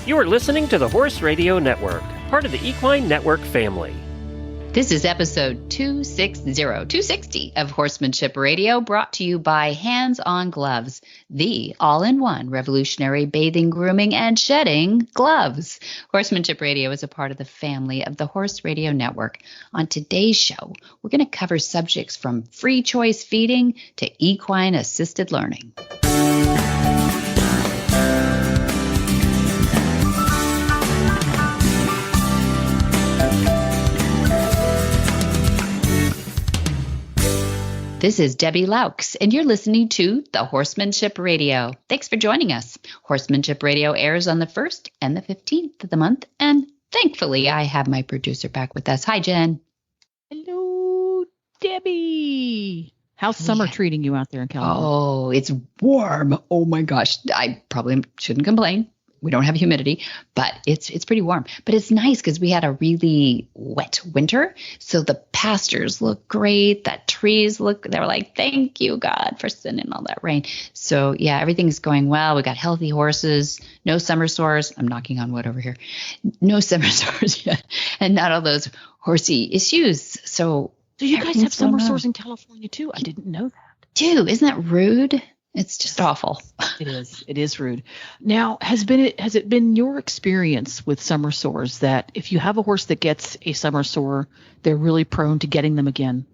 You are listening to the Horse Radio Network, part of the Equine Network family. This is episode 260 of Horsemanship Radio, brought to you by HandsOnGloves, the all-in-one revolutionary bathing, grooming, and shedding gloves. Horsemanship Radio is a part of the family of the Horse Radio Network. On today's show, we're going to cover subjects from free choice feeding to equine assisted learning. This is Debbie Laux, and you're listening to the Horsemanship Radio. Thanks for joining us. Horsemanship Radio airs on the 1st and the 15th of the month, and thankfully I have my producer back with us. Hi, Jen. Hello, Debbie. How's summer treating you out there in California? Oh, it's warm. Oh, my gosh. I probably shouldn't complain. We don't have humidity, but it's pretty warm. But it's nice because we had a really wet winter. So the pastures look great. The trees they were like, thank you, God, for sending all that rain. So, yeah, everything's going well. We got healthy horses, no summer sores. I'm knocking on wood over here. No summer sores yet. And not all those horsey issues. So you guys have summer sores in California, too? I didn't know that. Dude, isn't that rude? It's just awful. It is. It is rude. Now, has it been your experience with summer sores that if you have a horse that gets a summer sore, they're really prone to getting them again?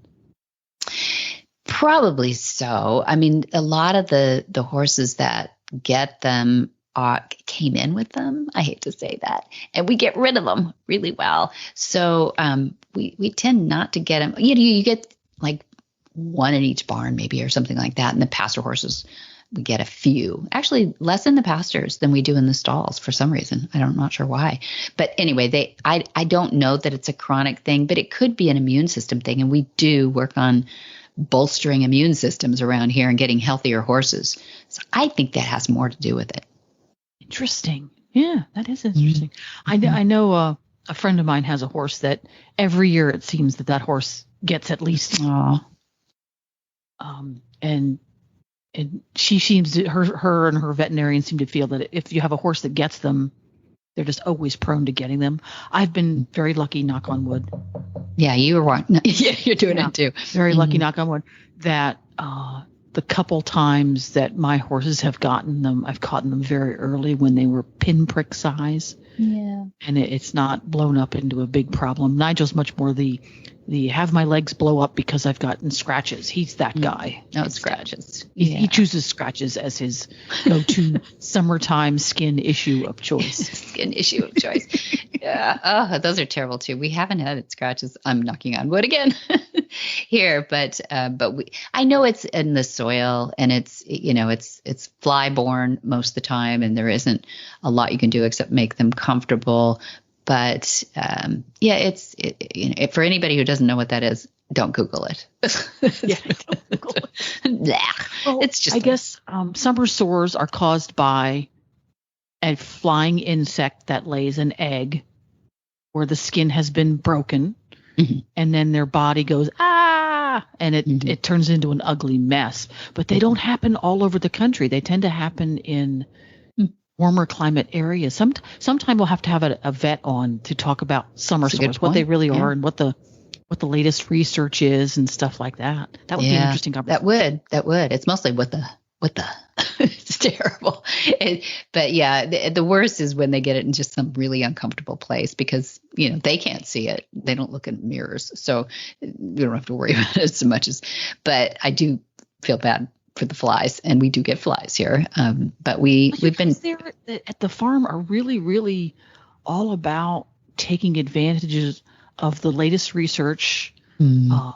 Probably so. I mean, a lot of the horses that get them came in with them. I hate to say that. And we get rid of them really well. So we tend not to get them. You get like one in each barn maybe or something like that. And the pasture horses, we get a few. Actually, less in the pastures than we do in the stalls for some reason. I'm not sure why. But anyway, I don't know that it's a chronic thing, but it could be an immune system thing. And we do work on bolstering immune systems around here and getting healthier horses. So I think that has more to do with it. Interesting. Yeah, that is interesting. Mm-hmm. I know a friend of mine has a horse that every year it seems that horse gets at least and she seems to, her and her veterinarian seem to feel that if you have a horse that gets them, they're just always prone to getting them. I've been very lucky, knock on wood. Yeah, you were one. Yeah, you're doing it too. Very lucky, knock on wood, that the couple times that my horses have gotten them, I've caught them very early when they were pinprick size. Yeah. And it's not blown up into a big problem. Nigel's much more the have my legs blow up because I've gotten scratches. He's that guy. No, scratches. He chooses scratches as his go-to summertime skin issue of choice. Skin issue of choice. Yeah. Oh, those are terrible too. We haven't had scratches. I'm knocking on wood again here, but I know it's in the soil and it's fly-borne most of the time, and there isn't a lot you can do except make them comfortable. But for anybody who doesn't know what that is, don't Google it. Don't Google it. Well, it's just. I guess summer sores are caused by a flying insect that lays an egg where the skin has been broken, and then their body goes and it turns into an ugly mess. But they don't happen all over the country. They tend to happen in warmer climate areas. Sometime we'll have to have a vet on to talk about summer sores, what they really are, and what the latest research is and stuff like that. That would be an interesting conversation. That would. It's mostly what the. It's terrible. But yeah, the worst is when they get it in just some really uncomfortable place because, they can't see it. They don't look in mirrors. So you don't have to worry about it so much but I do feel bad for the flies, and we do get flies here. But we've been there at the farm are really, really all about taking advantages of the latest research, the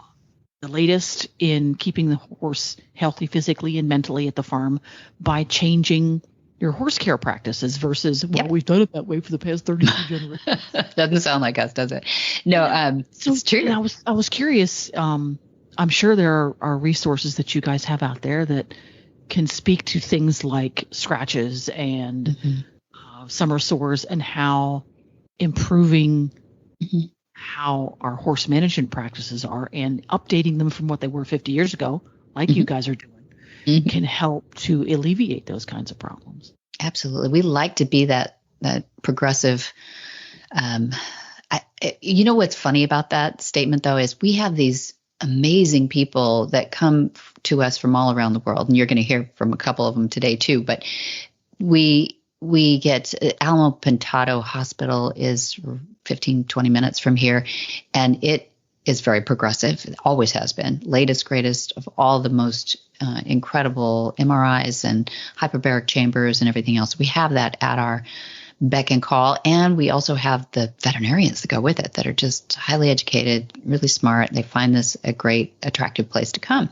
latest in keeping the horse healthy physically and mentally at the farm by changing your horse care practices versus, we've done it that way for the past 32 generations. Doesn't sound like us, does it? No, so it's true. I was curious. I'm sure there are resources that you guys have out there that can speak to things like scratches and summer sores and how improving how our horse management practices are and updating them from what they were 50 years ago, like you guys are doing, can help to alleviate those kinds of problems. Absolutely. We like to be that progressive. You know what's funny about that statement, though, is we have these amazing people that come to us from all around the world, and you're going to hear from a couple of them today too. But we get Alamo Pintado Hospital is 15, 20 minutes from here, and it is very progressive. It always has been. Latest, greatest of all the most incredible MRIs and hyperbaric chambers and everything else. We have that at our beck and call. And we also have the veterinarians that go with it that are just highly educated, really smart. They find this a great, attractive place to come.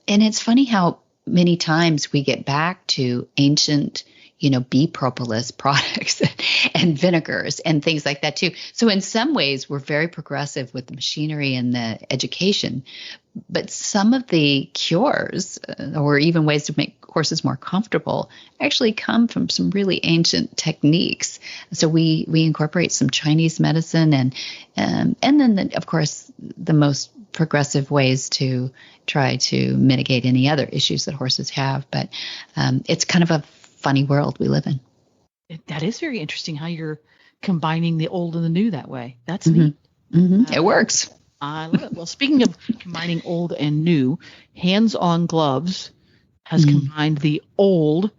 And it's funny how many times we get back to ancient, bee propolis products and vinegars and things like that too. So in some ways, we're very progressive with the machinery and the education. But some of the cures or even ways to make horses more comfortable actually come from some really ancient techniques. So we incorporate some Chinese medicine and then, of course, the most progressive ways to try to mitigate any other issues that horses have. But it's kind of a funny world we live in. That is very interesting how you're combining the old and the new that way. That's neat. Mm-hmm. It works. I love it. Well, speaking of combining old and new, HandsOnGloves has combined the old,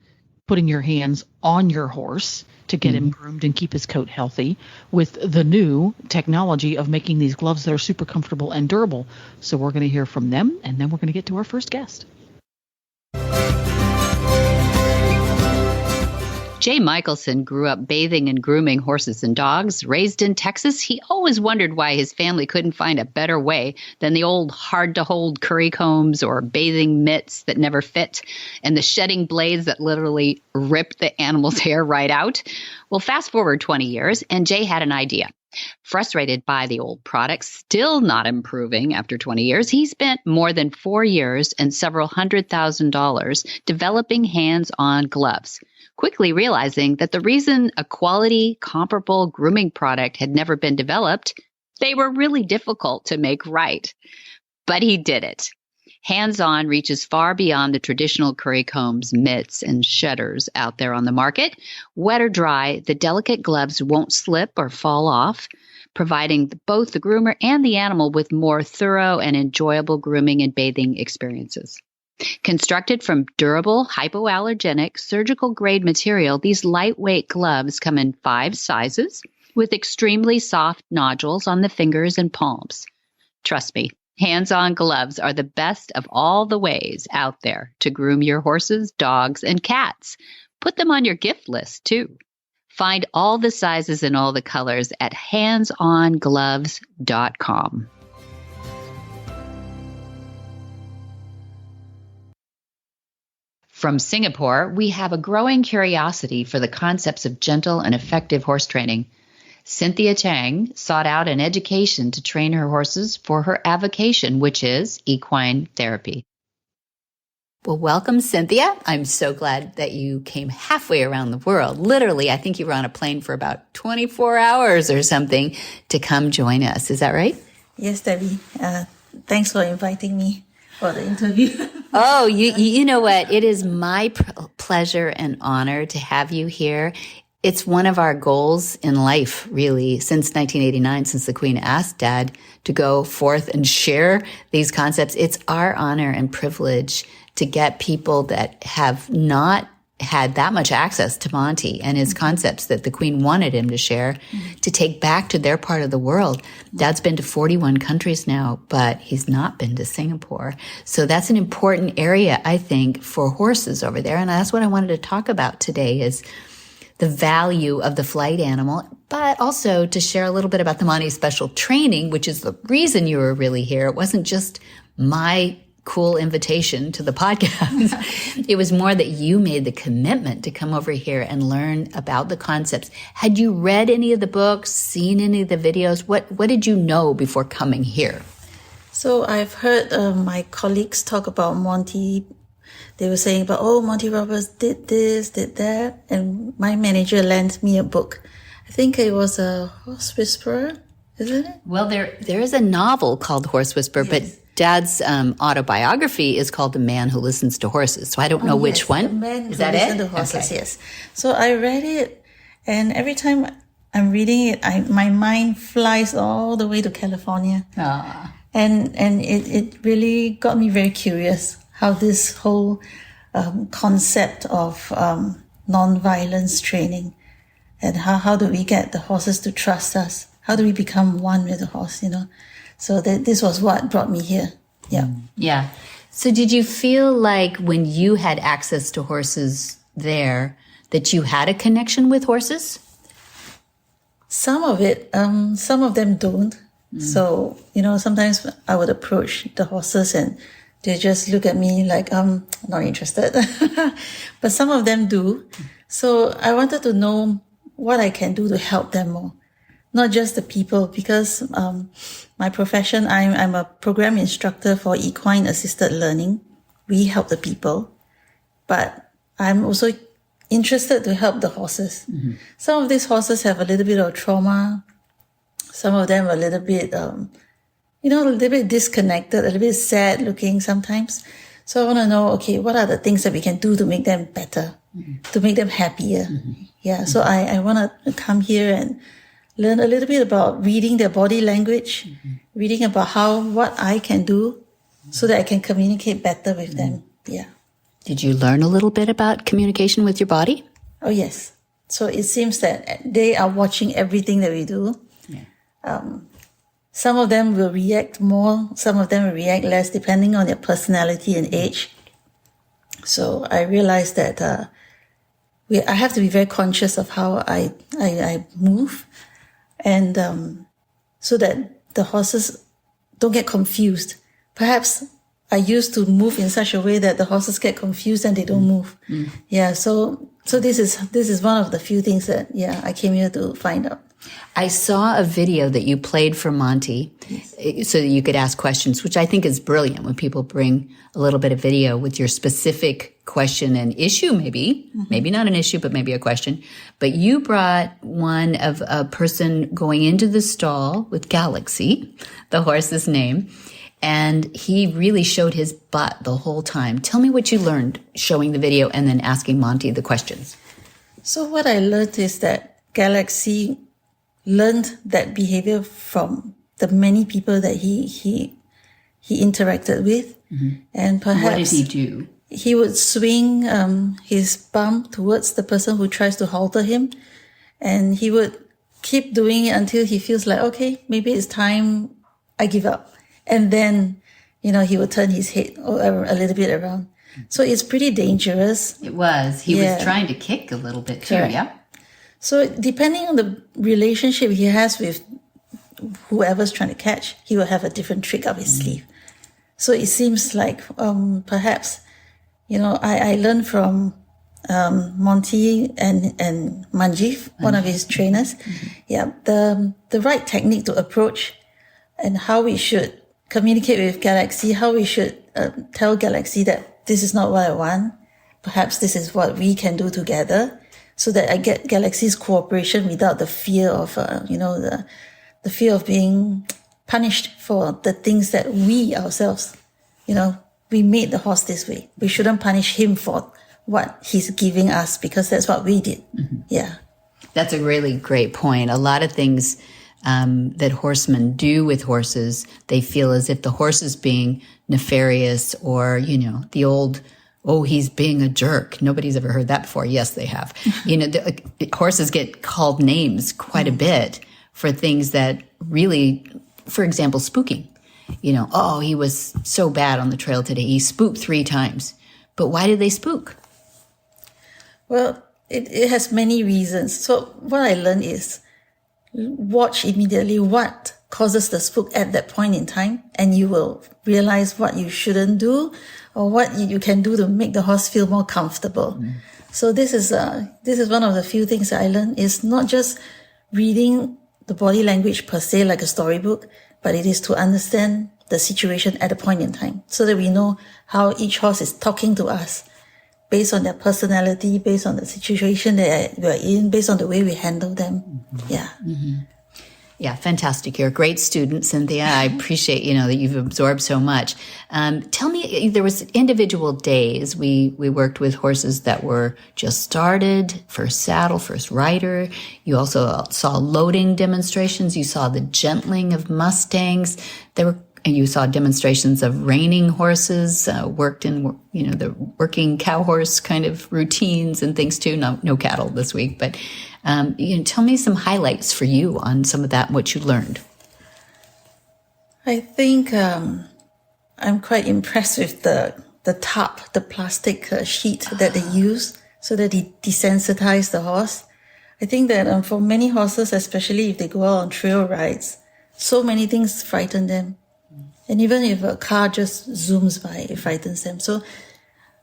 putting your hands on your horse to get him groomed and keep his coat healthy, with the new technology of making these gloves that are super comfortable and durable. So we're going to hear from them, and then we're going to get to our first guest. Jay Michelson grew up bathing and grooming horses and dogs. Raised in Texas, he always wondered why his family couldn't find a better way than the old hard-to-hold curry combs or bathing mitts that never fit and the shedding blades that literally rip the animal's hair right out. Well, fast forward 20 years, and Jay had an idea. Frustrated by the old products still not improving after 20 years, he spent more than 4 years and several $100,000 developing hands-on gloves, quickly realizing that the reason a quality, comparable grooming product had never been developed, they were really difficult to make right. But he did it. Hands-On reaches far beyond the traditional curry combs, mitts, and shedders out there on the market. Wet or dry, the delicate gloves won't slip or fall off, providing both the groomer and the animal with more thorough and enjoyable grooming and bathing experiences. Constructed from durable, hypoallergenic, surgical-grade material, these lightweight gloves come in 5 sizes with extremely soft nodules on the fingers and palms. Trust me, Hands-On gloves are the best of all the ways out there to groom your horses, dogs, and cats. Put them on your gift list, too. Find all the sizes and all the colors at HandsOnGloves.com. From Singapore, we have a growing curiosity for the concepts of gentle and effective horse training. Cynthia Chiang sought out an education to train her horses for her avocation, which is equine therapy. Well, welcome, Cynthia. I'm so glad that you came halfway around the world. Literally, I think you were on a plane for about 24 hours or something to come join us. Is that right? Yes, Debbie. Thanks for inviting me for the interview. Oh, you know what? It is my pleasure and honor to have you here. It's one of our goals in life, really, since 1989, since the Queen asked Dad to go forth and share these concepts. It's our honor and privilege to get people that have not had that much access to Monty and his concepts that the Queen wanted him to share to take back to their part of the world. Dad's been to 41 countries now, but he's not been to Singapore. So that's an important area, I think, for horses over there. And that's what I wanted to talk about today is the value of the flight animal, but also to share a little bit about the Monty Special Training, which is the reason you were really here. It wasn't just my cool invitation to the podcast. It was more that you made the commitment to come over here and learn about the concepts. Had you read any of the books, seen any of the videos? What did you know before coming here? So I've heard my colleagues talk about Monty. They were saying about, Monty Roberts did this, did that. And my manager lent me a book. I think it was a Horse Whisperer, isn't it? Well, there is a novel called Horse Whisperer, yes. But Dad's autobiography is called The Man Who Listens to Horses. So I don't know which one. The Man is Who that Listens it? to Horses, okay. Yes. So I read it And every time I'm reading it, my mind flies all the way to California. And it really got me very curious how this whole concept of non-violence training, and how do we get the horses to trust us? How do we become one with the horse, So this was what brought me here. Yeah. Yeah. So did you feel like when you had access to horses there that you had a connection with horses? Some of it, some of them don't. So, sometimes I would approach the horses and they just look at me like, not interested. But some of them do. So I wanted to know what I can do to help them more. Not just the people, because my profession, I'm a program instructor for Equine Assisted Learning. We help the people, but I'm also interested to help the horses. Some of these horses have a little bit of trauma. Some of them are a little bit, a little bit disconnected, a little bit sad looking sometimes. So I want to know, okay, what are the things that we can do to make them better, to make them happier? Yeah. So I want to come here and learn a little bit about reading their body language, reading about what I can do so that I can communicate better with them. Yeah. Did you learn a little bit about communication with your body? Oh, yes. So it seems that they are watching everything that we do. Some of them will react more, some of them will react less, depending on their personality and age. So I realized that I have to be very conscious of how I move, and so that the horses don't get confused. Perhaps I used to move in such a way that the horses get confused and they don't move. Yeah, so this is one of the few things that I came here to find out. I saw a video that you played for Monty so that you could ask questions, which I think is brilliant when people bring a little bit of video with your specific question and issue, maybe not an issue, but maybe a question. But you brought one of a person going into the stall with Galaxy, the horse's name, and he really showed his butt the whole time. Tell me what you learned showing the video and then asking Monty the questions. So what I learned is that Galaxy learned that behavior from the many people that he interacted with. And perhaps what did he do? He would swing his bum towards the person who tries to halter him, and he would keep doing it until he feels like, okay, maybe it's time I give up. And then, he would turn his head a little bit around. So it's pretty dangerous. It was. He was trying to kick a little bit too, Correct. yeah? So depending on the relationship he has with whoever's trying to catch, he will have a different trick up his sleeve. So it seems like perhaps, I learned from Monty and Manjeev, one of his trainers, the right technique to approach and how we should communicate with Galaxy, how we should tell Galaxy that this is not what I want. Perhaps this is what we can do together, so that I get Galaxy's cooperation without the fear of, the fear of being punished for the things that we ourselves, we made the horse this way. We shouldn't punish him for what he's giving us, because that's what we did. Yeah. That's a really great point. A lot of things that horsemen do with horses, they feel as if the horse is being nefarious, or, the old, oh, he's being a jerk. Nobody's ever heard that before. Yes, they have. Horses get called names quite a bit for things that really, for example, spooking. Oh, he was so bad on the trail today. He spooked 3 times. But why did they spook? Well, it has many reasons. So what I learned is watch immediately what causes the spook at that point in time, and you will realize what you shouldn't do or what you can do to make the horse feel more comfortable. So this is one of the few things that I learned, is not just reading the body language per se like a storybook, but it is to understand the situation at a point in time, so that we know how each horse is talking to us based on their personality, based on the situation that we're in, based on the way we handle them. Yeah. Yeah, fantastic. You're a great student, Cynthia. I appreciate, that you've absorbed so much. Tell me, there was individual days. We worked with horses that were just started, first saddle, first rider. You also saw loading demonstrations. You saw the gentling of Mustangs. And you saw demonstrations of reining horses, worked in, the working cow horse kind of routines and things too. No cattle this week, but tell me some highlights for you on some of that and what you learned. I think I'm quite impressed with the tarp, the plastic sheet that they use so that they desensitize the horse. I think that for many horses, especially if they go out on trail rides, so many things frighten them. And even if a car just zooms by, it frightens them. So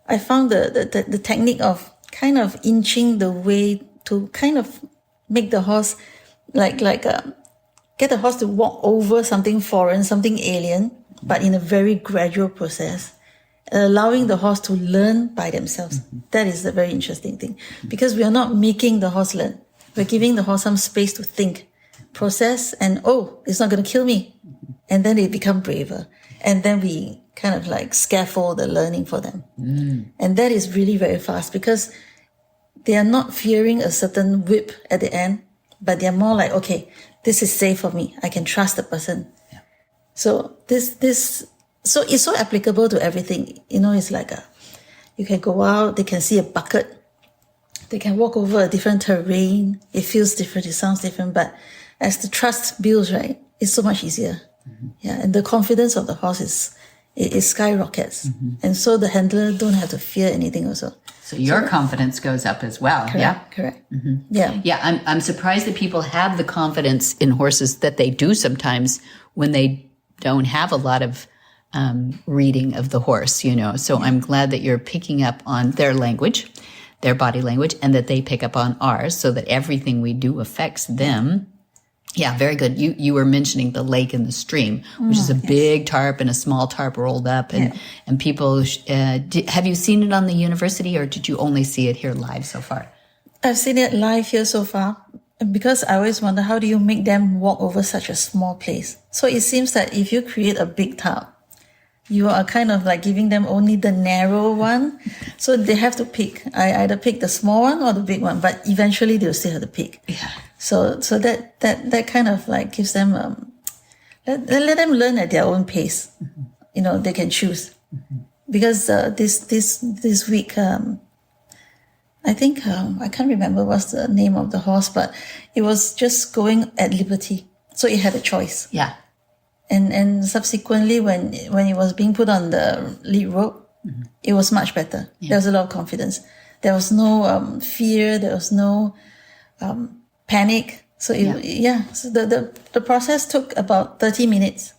I found the technique of kind of inching the way to kind of make the horse get the horse to walk over something foreign, something alien, but in a very gradual process, allowing the horse to learn by themselves. That is a very interesting thing, because we are not making the horse learn. We're giving the horse some space to think, process, and it's not going to kill me. And then they become braver. And then we kind of like scaffold the learning for them. And that is really very fast, because they are not fearing a certain whip at the end, but they're more like, okay, this is safe for me. I can trust the person. Yeah. So so it's so applicable to everything. It's like you can go out, they can see a bucket. They can walk over a different terrain. It feels different. It sounds different. But as the trust builds, right, it's so much easier. Yeah, and the confidence of the horse it skyrockets. And so the handler don't have to fear anything also. So your confidence goes up as well. Correct, yeah? Correct. Yeah. Yeah, I'm surprised that people have the confidence in horses that they do sometimes when they don't have a lot of reading of the horse, So I'm glad that you're picking up on their language, their body language, and that they pick up on ours so that everything we do affects them. Yeah, very good. You were mentioning the lake and the stream, which is a big tarp and a small tarp rolled up. And people, have you seen it on the university, or did you only see it here live so far? I've seen it live here so far, because I always wonder, how do you make them walk over such a small place? So it seems that if you create a big tarp, you are kind of like giving them only the narrow one. So they have to pick. I either pick the small one or the big one, but eventually they'll still have to pick. Yeah. So that kind of like gives them, let them learn at their own pace. They can choose. Because this week, I think, I can't remember what's the name of the horse, but it was just going at liberty. So it had a choice. Yeah. And subsequently, when it was being put on the lead rope, it was much better. Yeah. There was a lot of confidence. There was no fear. There was no panic. So so the process took about 30 minutes.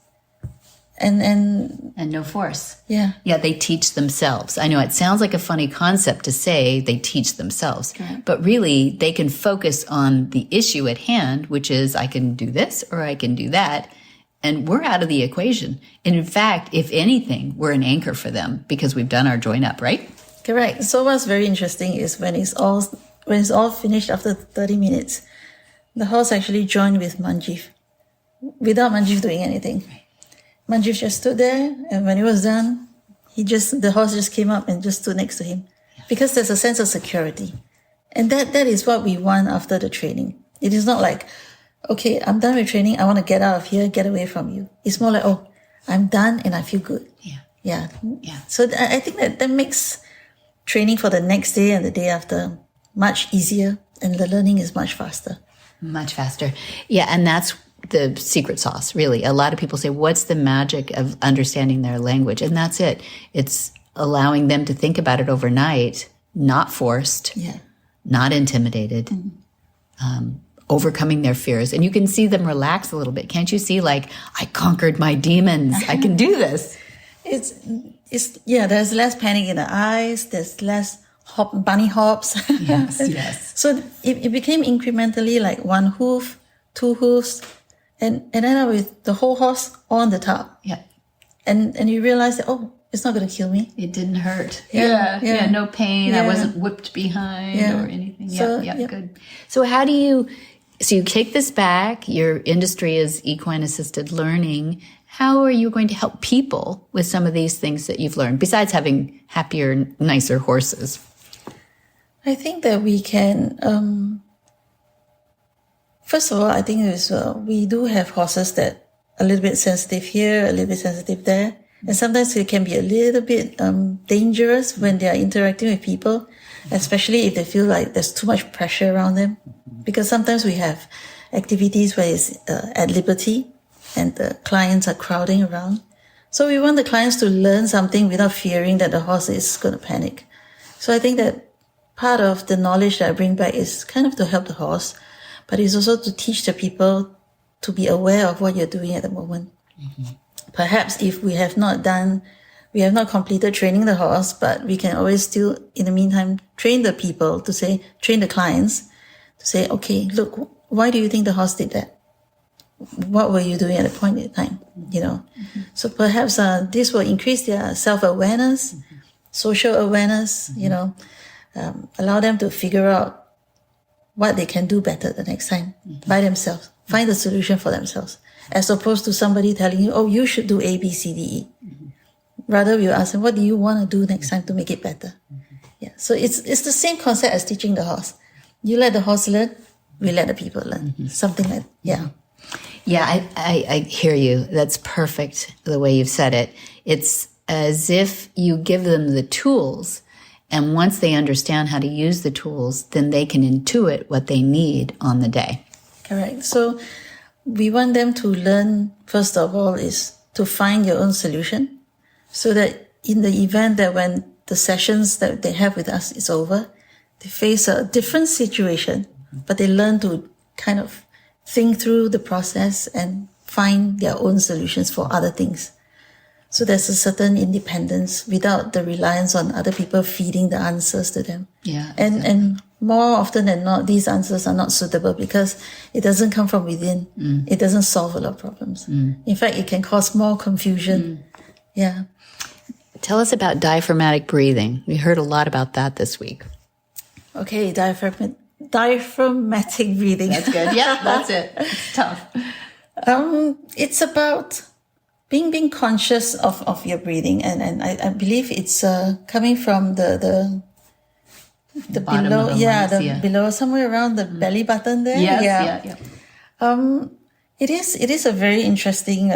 And no force. Yeah. Yeah, they teach themselves. I know it sounds like a funny concept to say they teach themselves, but really they can focus on the issue at hand, which is I can do this or I can do that. And we're out of the equation. And in fact, if anything, we're an anchor for them because we've done our join up, right? Correct. So what's very interesting is when it's all finished after 30 minutes, the horse actually joined with Manjeev without Manjeev doing anything. Manjeev just stood there, and when it was done, the horse just came up and just stood next to him, because there's a sense of security. And that is what we want after the training. It is not like, okay, I'm done with training, I want to get out of here, get away from you. It's more like, I'm done and I feel good. Yeah. So I think that makes training for the next day and the day after much easier, and the learning is much faster. Much faster. Yeah, and that's the secret sauce, really. A lot of people say, what's the magic of understanding their language? And that's it. It's allowing them to think about it overnight, not forced, not intimidated, overcoming their fears. And you can see them relax a little bit. Can't you see, like, I conquered my demons. I can do this. There's less panic in the eyes. There's less bunny hops. Yes. So it became incrementally like one hoof, two hoofs, and ended up with the whole horse on the top. Yeah. And you realize that, it's not going to kill me. It didn't hurt. Yeah. No pain. I wasn't whipped behind or anything. Good. So how do you So you kick this back. Your industry is equine assisted learning. How are you going to help people with some of these things that you've learned, besides having happier, nicer horses? I think that we can, first of all, I think we do have horses that are a little bit sensitive here, a little bit sensitive there. And sometimes it can be a little bit dangerous when they are interacting with people, especially if they feel like there's too much pressure around them. Because sometimes we have activities where it's at liberty and the clients are crowding around. So we want the clients to learn something without fearing that the horse is going to panic. So I think that part of the knowledge that I bring back is kind of to help the horse, but it's also to teach the people to be aware of what you're doing at the moment. Mm-hmm. Perhaps if we have not completed training the horse, but we can always still, in the meantime, train the clients to say, okay, look, why do you think the horse did that? What were you doing at a point in time? Mm-hmm. So perhaps this will increase their self-awareness, mm-hmm. social awareness, mm-hmm. Allow them to figure out what they can do better the next time mm-hmm. by themselves, find a solution for themselves, as opposed to somebody telling you, oh, you should do A, B, C, D, E. Mm-hmm. Rather, you ask them, what do you want to do next time to make it better? Mm-hmm. Yeah. So it's the same concept as teaching the horse. You let the horse learn, we let the people learn. Mm-hmm. Something like, yeah. Yeah, I hear you. That's perfect, the way you've said it. It's as if you give them the tools, and once they understand how to use the tools, then they can intuit what they need on the day. Correct. So we want them to learn, first of all, is to find your own solution, so that in the event that when the sessions that they have with us is over, they face a different situation, but they learn to kind of think through the process and find their own solutions for other things. So there's a certain independence without the reliance on other people feeding the answers to them. Yeah. And more often than not, these answers are not suitable because it doesn't come from within. Mm. It doesn't solve a lot of problems. Mm. In fact, it can cause more confusion. Mm. Yeah. Tell us about diaphragmatic breathing. We heard a lot about that this week. Okay, diaphragmatic breathing. That's good. Yeah, that's it. It's tough. It's about being conscious of your breathing, and I believe it's coming from the below, below, somewhere around the belly button there. Yes, yeah. It is a very interesting.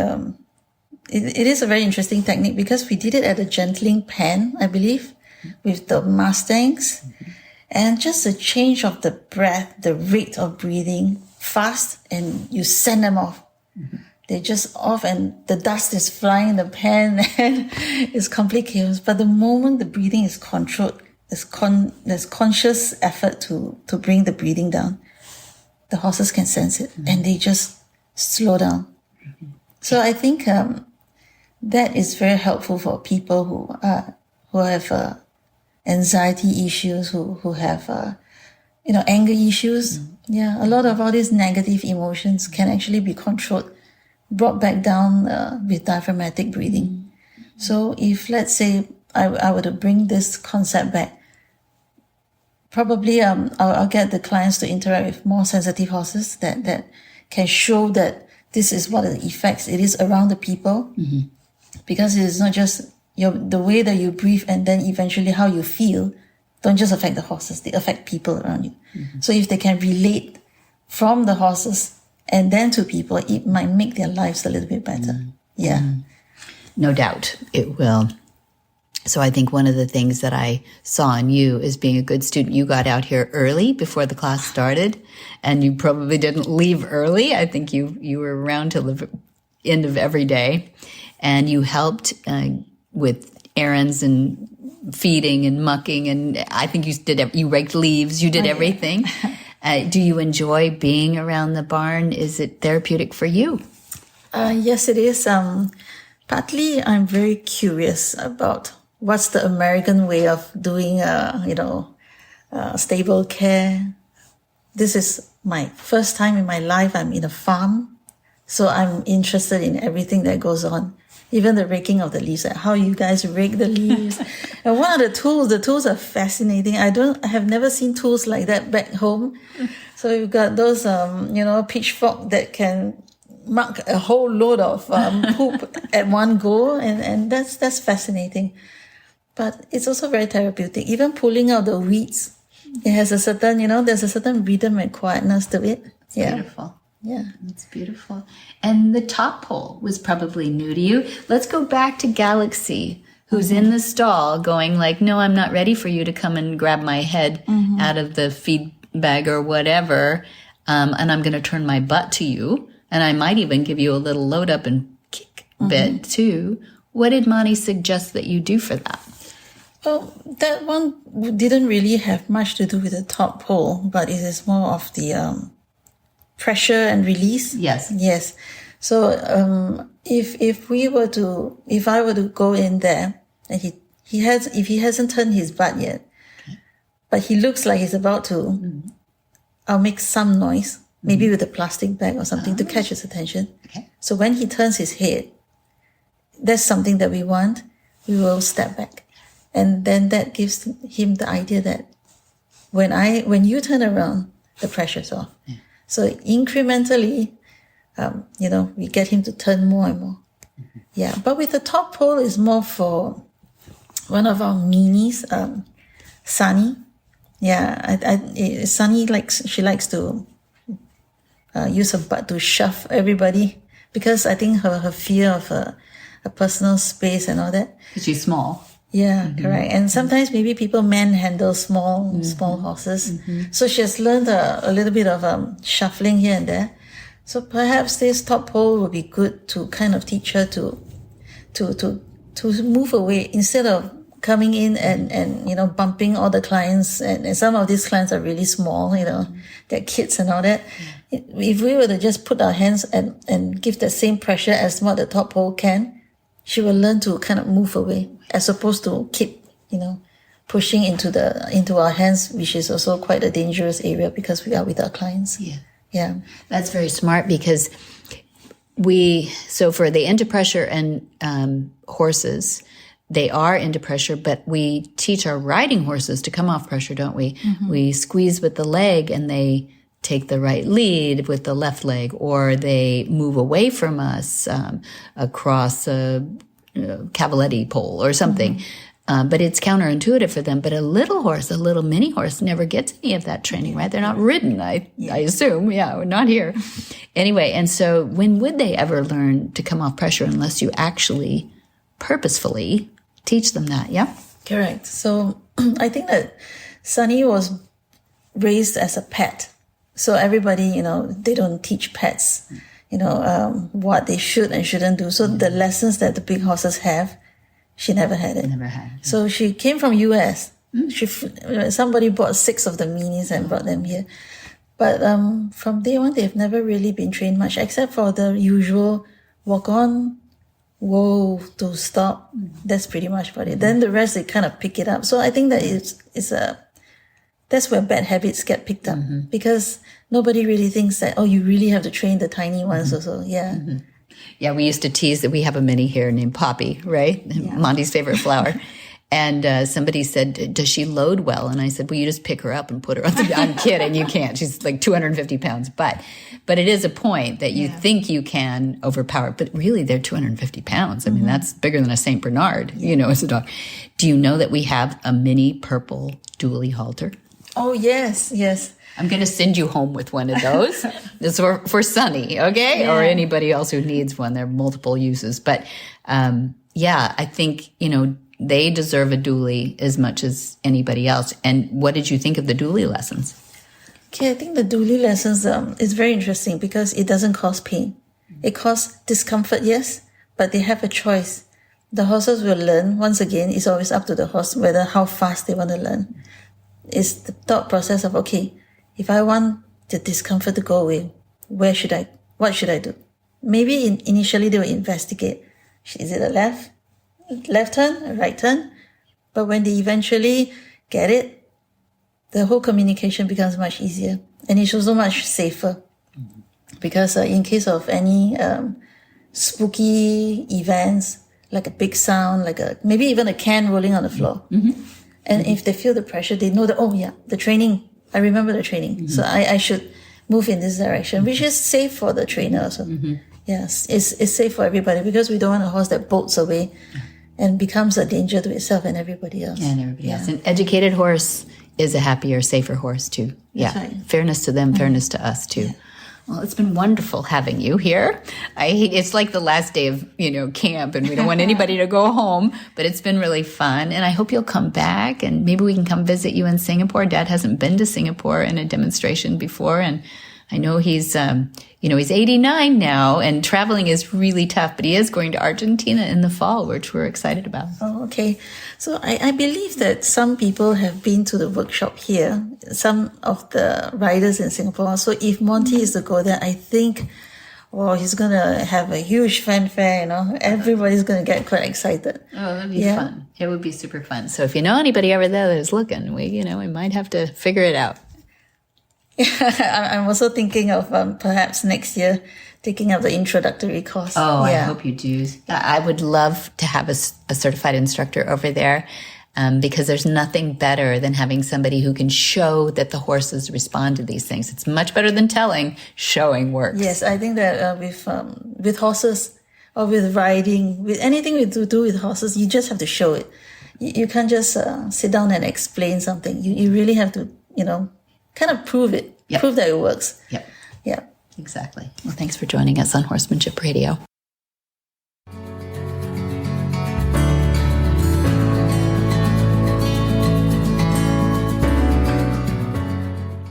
It is a very interesting technique because we did it at a gentling pen, I believe, with the Mustangs. Mm-hmm. And just the change of the breath, the rate of breathing fast, and you send them off. Mm-hmm. They're just off and the dust is flying in the pen and it's complete chaos. But the moment the breathing is controlled, there's conscious effort to bring the breathing down. The horses can sense it mm-hmm. and they just slow down. Mm-hmm. So I think that is very helpful for people who have anxiety issues, who have, anger issues. Mm-hmm. Yeah. A lot of all these negative emotions can actually be controlled, brought back down, with diaphragmatic breathing. Mm-hmm. So if, let's say, I were to bring this concept back, probably, I'll get the clients to interact with more sensitive horses that can show that this is what the effects it is around the people. Mm-hmm. Because it is not just the way that you breathe and then eventually how you feel don't just affect the horses, they affect people around you. Mm-hmm. So if they can relate from the horses and then to people, it might make their lives a little bit better. Mm-hmm. Yeah. Mm-hmm. No doubt it will. So I think one of the things that I saw in you is being a good student. You got out here early before the class started, and you probably didn't leave early. I think you were around till the end of every day, and you helped with errands and feeding and mucking, and I think you raked leaves. You did everything. Do you enjoy being around the barn? Is it therapeutic for you? Yes, it is. Partly, I'm very curious about what's the American way of doing, stable care. This is my first time in my life I'm in a farm, so I'm interested in everything that goes on. Even the raking of the leaves, like how you guys rake the leaves. And one of the tools are fascinating. I have never seen tools like that back home. So you've got those, pitchfork that can mark a whole load of poop at one go. And that's fascinating. But it's also very therapeutic. Even pulling out the weeds, it has a certain, there's a certain rhythm and quietness to it. Yeah. Beautiful. Yeah. It's beautiful. And the top pole was probably new to you. Let's go back to Galaxy, who's in the stall going like, no, I'm not ready for you to come and grab my head out of the feed bag or whatever. And I'm going to turn my butt to you. And I might even give you a little load up and kick bit too. What did Monty suggest that you do for that? Well, that one didn't really have much to do with the top pole, but it is more of the pressure and release. Yes. So if I were to go in there and if he hasn't turned his butt yet, but he looks like he's about to, I'll make some noise, maybe with a plastic bag or something to catch his attention. Okay. So when he turns his head, that's something that we want. We will step back. And then that gives him the idea that when you turn around, the pressure's off. Yeah. So incrementally, we get him to turn more and more. Yeah. But with the top pole, it's more for one of our minis, Sunny. Yeah. Sunny she likes to use her butt to shove everybody because I think her fear of a personal space and all that. She's small. Yeah, correct. And sometimes maybe people manhandle small horses. So she has learned a little bit of shuffling here and there. So perhaps this top pole would be good to kind of teach her to move away instead of coming in and bumping all the clients. And some of these clients are really small, they're kids and all that. If we were to just put our hands and give the same pressure as what the top pole can, she will learn to kind of move away as opposed to keep, pushing into our hands, which is also quite a dangerous area because we are with our clients. Yeah. That's very smart because so for the into pressure and horses, they are into pressure, but we teach our riding horses to come off pressure, don't we? We squeeze with the leg and they take the right lead with the left leg, or they move away from us across a cavaletti pole or something. But it's counterintuitive for them. But a little mini horse never gets any of that training, right? They're not ridden, I assume. Yeah, we're not here. Anyway, and so when would they ever learn to come off pressure unless you actually purposefully teach them that? Yeah? Correct. So I think that Sunny was raised as a pet. So everybody, they don't teach pets, what they should and shouldn't do. So the lessons that the big horses have, she never had it. Never had. So she came from US. Somebody bought 6 of the minis and brought them here. But from day one, they've never really been trained much, except for the usual walk on, whoa, to stop. That's pretty much about it. Then the rest, they kind of pick it up. So I think that that's where bad habits get picked up because nobody really thinks that, you really have to train the tiny ones also. Yeah. Yeah, we used to tease that we have a mini here named Poppy, right? Yeah. Monty's favorite flower. And somebody said, does she load well? And I said, well, you just pick her up and put her on the... I'm kidding, you can't. She's like 250 pounds. But it is a point that you think you can overpower. But really, they're 250 pounds. I mean, that's bigger than a St. Bernard, as a dog. Do you know that we have a mini purple dually halter? Oh, yes. I'm going to send you home with one of those. It's for Sunny, okay? Yeah. Or anybody else who needs one. There are multiple uses. But, I think, they deserve a dually as much as anybody else. And what did you think of the dually lessons? Okay, I think the dually lessons is very interesting because it doesn't cause pain. It causes discomfort, yes, but they have a choice. The horses will learn. Once again, it's always up to the horse whether how fast they want to learn. It's the thought process of, okay, if I want the discomfort to go away, what should I do? Maybe initially they will investigate. Is it a left turn, a right turn? But when they eventually get it, the whole communication becomes much easier. And it's also much safer. Because in case of any spooky events, like a big sound, maybe even a can rolling on the floor. And if they feel the pressure, they know that, oh yeah, the training, I remember the training. So I should move in this direction, which is safe for the trainer also. Yes, it's safe for everybody because we don't want a horse that bolts away and becomes a danger to itself and everybody else. And everybody else. An educated horse is a happier, safer horse too. That's right. Fairness to them, fairness to us too. Well, it's been wonderful having you here. It's like the last day of, camp, and we don't want anybody to go home, but it's been really fun. And I hope you'll come back, and maybe we can come visit you in Singapore. Dad hasn't been to Singapore in a demonstration before, and I know he's 89 now, and traveling is really tough, but he is going to Argentina in the fall, which we're excited about. Oh, okay. So I believe that some people have been to the workshop here, some of the riders in Singapore. So if Monty is to go there, I think, he's going to have a huge fanfare, Everybody's going to get quite excited. Oh, that'd be fun. It would be super fun. So if you know anybody over there that is looking, we might have to figure it out. I'm also thinking of perhaps next year taking up the introductory course. Oh, I hope you do. I would love to have a certified instructor over there because there's nothing better than having somebody who can show that the horses respond to these things. It's much better than telling. Showing works. Yes, I think that with horses or with riding, with anything we do with horses, you just have to show it. You can't just sit down and explain something. You really have to, kind of prove it, prove that it works. Yep. Yeah. Exactly. Well, thanks for joining us on Horsemanship Radio.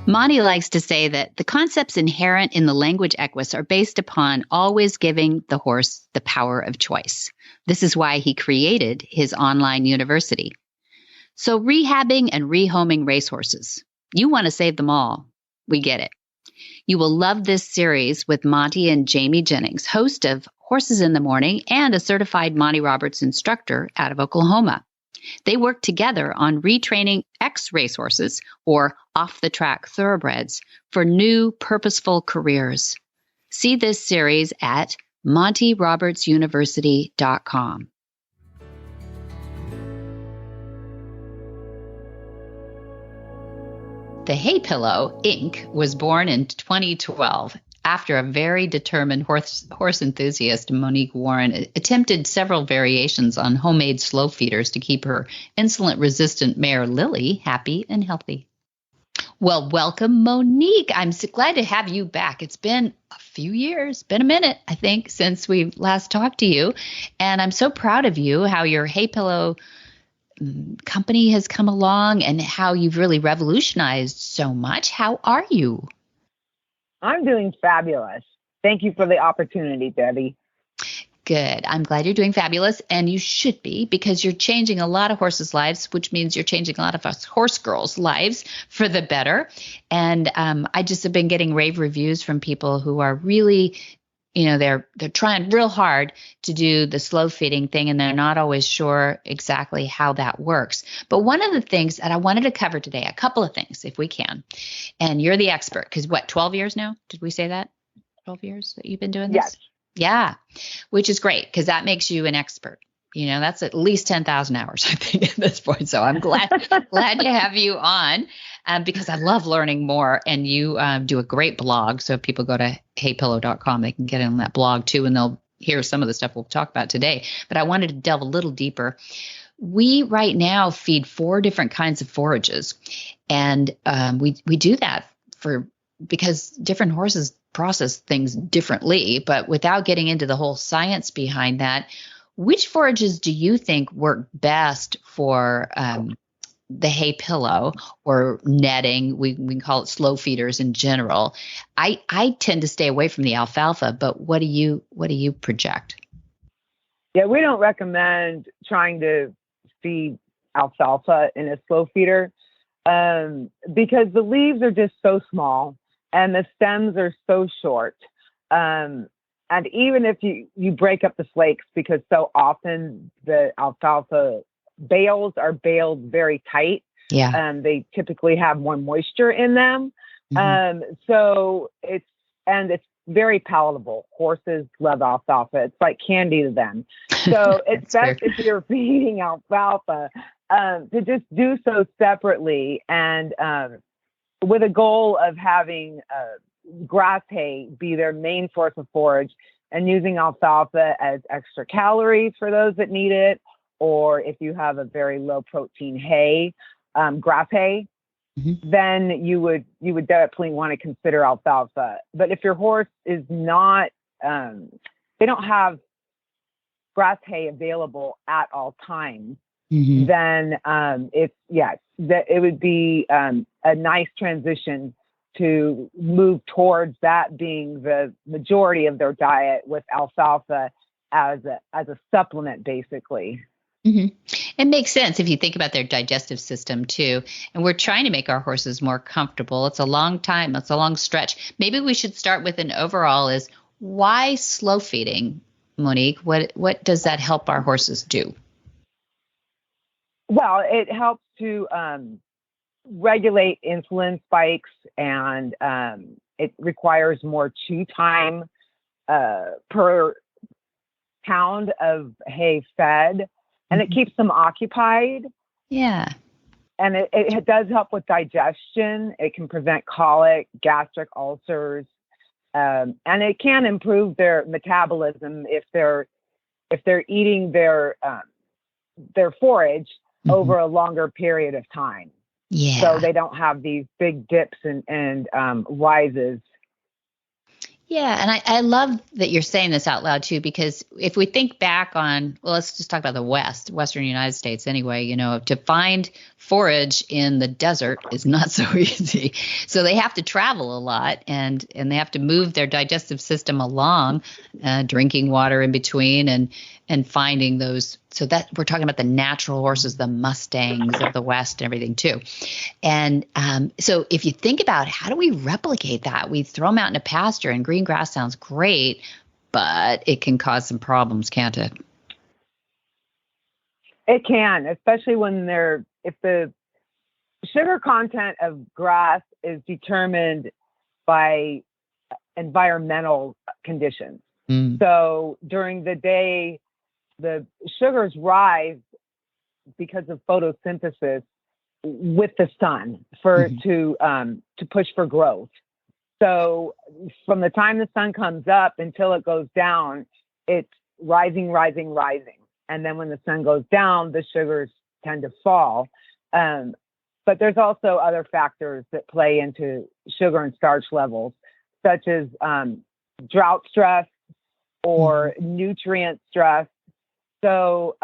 Monty likes to say that the concepts inherent in the language equus are based upon always giving the horse the power of choice. This is why he created his online university. So rehabbing and rehoming racehorses. You want to save them all. We get it. You will love this series with Monty and Jamie Jennings, host of Horses in the Morning and a certified Monty Roberts instructor out of Oklahoma. They work together on retraining ex-racehorses or off-the-track thoroughbreds for new purposeful careers. See this series at montyrobertsuniversity.com. The Hay Pillow, Inc. was born in 2012 after a very determined horse enthusiast, Monique Warren, attempted several variations on homemade slow feeders to keep her insulin-resistant mare Lily happy and healthy. Well, welcome, Monique. I'm so glad to have you back. It's been a few years, been a minute, I think, since we last talked to you. And I'm so proud of you, how your Hay Pillow company has come along and how you've really revolutionized so much. How are you? I'm doing fabulous. Thank you for the opportunity, Debbie. Good. I'm glad you're doing fabulous, and you should be, because you're changing a lot of horses' lives, which means you're changing a lot of us horse girls' lives for the better. And I just have been getting rave reviews from people who are really, they're trying real hard to do the slow feeding thing, and they're not always sure exactly how that works. But one of the things that I wanted to cover today, a couple of things, if we can, and you're the expert, because 12 years now? Did we say that? 12 years that you've been doing this? Yes. Yeah, which is great because that makes you an expert. That's at least 10,000 hours, I think, at this point. So I'm glad to have you on because I love learning more. And you do a great blog. So if people go to haypillow.com, they can get on that blog too, and they'll hear some of the stuff we'll talk about today. But I wanted to delve a little deeper. We right now feed 4 different kinds of forages, and we do that because different horses process things differently, but without getting into the whole science behind that, which forages do you think work best for the hay pillow or netting? We can call it slow feeders in general. I tend to stay away from the alfalfa, but what do you project? Yeah, we don't recommend trying to feed alfalfa in a slow feeder because the leaves are just so small. And the stems are so short. And even if you break up the flakes, because so often the alfalfa bales are baled very tight. Yeah. They typically have more moisture in them. Mm-hmm. So it's very palatable. Horses love alfalfa. It's like candy to them. So it's best if you're feeding alfalfa to just do so separately, and with a goal of having grass hay be their main source of forage, and using alfalfa as extra calories for those that need it, or if you have a very low protein hay, grass hay, then you would definitely want to consider alfalfa. But if your horse is not, they don't have grass hay available at all times, then it would be a nice transition to move towards that being the majority of their diet, with alfalfa as a supplement, basically. It makes sense if you think about their digestive system too. And we're trying to make our horses more comfortable. It's a long time. It's a long stretch. Maybe we should start with an overall is why slow feeding, Monique? What does that help our horses do? Well, it helps to regulate insulin spikes, and it requires more chew time per pound of hay fed, and it keeps them occupied. Yeah. And it does help with digestion. It can prevent colic, gastric ulcers, and it can improve their metabolism if they're eating their forage over a longer period of time. Yeah. So they don't have these big dips and rises. Yeah. And I love that you're saying this out loud too, because if we think back on, well, let's just talk about the Western United States anyway, to find forage in the desert is not so easy. So they have to travel a lot, and they have to move their digestive system along, drinking water in between and finding those. So that we're talking about the natural horses, the Mustangs of the West and everything too. And so if you think about how do we replicate that? We throw them out in a pasture, and green grass sounds great, but it can cause some problems, can't it? It can, especially if the sugar content of grass is determined by environmental conditions. So during the day, the sugars rise because of photosynthesis with the sun to push for growth. So from the time the sun comes up until it goes down, it's rising. And then when the sun goes down, the sugars tend to fall. But there's also other factors that play into sugar and starch levels, such as drought stress or nutrient stress. So